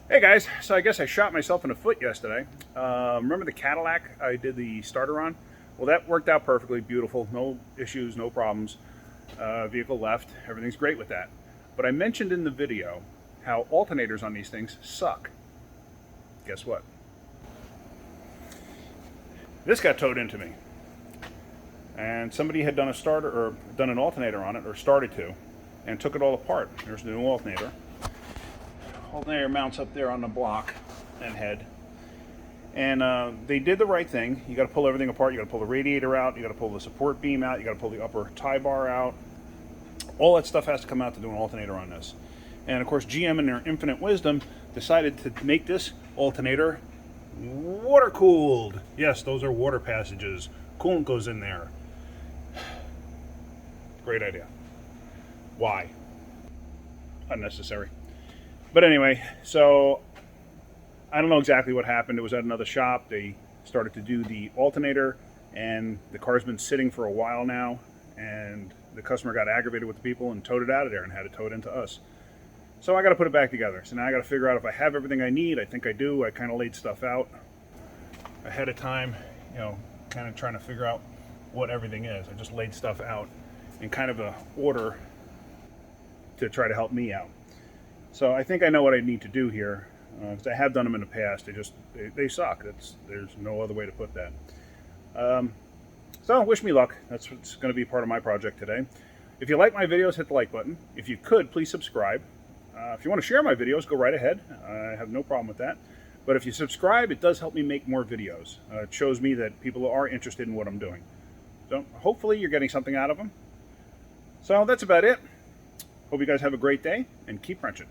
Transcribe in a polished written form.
Hey guys, so I guess I shot myself in the foot yesterday. Remember the Cadillac I did the starter on? Well, that worked out perfectly, beautiful, no issues, no problems. Vehicle left, everything's great with that. But I mentioned in the video how alternators on these things suck. Guess what? This got towed into me. And somebody had done a starter or done an alternator on it, or started to, and took it all apart. There's the new alternator. Alternator mounts up there on the block and head. And they did the right thing. You got to pull everything apart. You got to pull the radiator out. You got to pull the support beam out. You got to pull the upper tie bar out. All that stuff has to come out to do an alternator on this. And of course, GM in their infinite wisdom decided to make this alternator water cooled. Yes, those are water passages. Coolant goes in there. Great idea. Why? Unnecessary. But anyway, so I don't know exactly what happened. It was at another shop. They started to do the alternator, and the car's been sitting for a while now, and the customer got aggravated with the people and towed it out of there and had it towed into us. So I got to put it back together. So now I got to figure out if I have everything I need. I think I do. I kind of laid stuff out ahead of time, kind of trying to figure out what everything is. I just laid stuff out in kind of a order to try to help me out. So I think I know what I need to do here, because I have done them in the past. They suck. There's no other way to put that. So wish me luck. That's what's going to be part of my project today. If you like my videos, hit the like button. If you could, please subscribe. If you want to share my videos, go right ahead. I have no problem with that. But if you subscribe, it does help me make more videos. It shows me that people are interested in what I'm doing. So hopefully you're getting something out of them. So that's about it. Hope you guys have a great day and keep wrenching.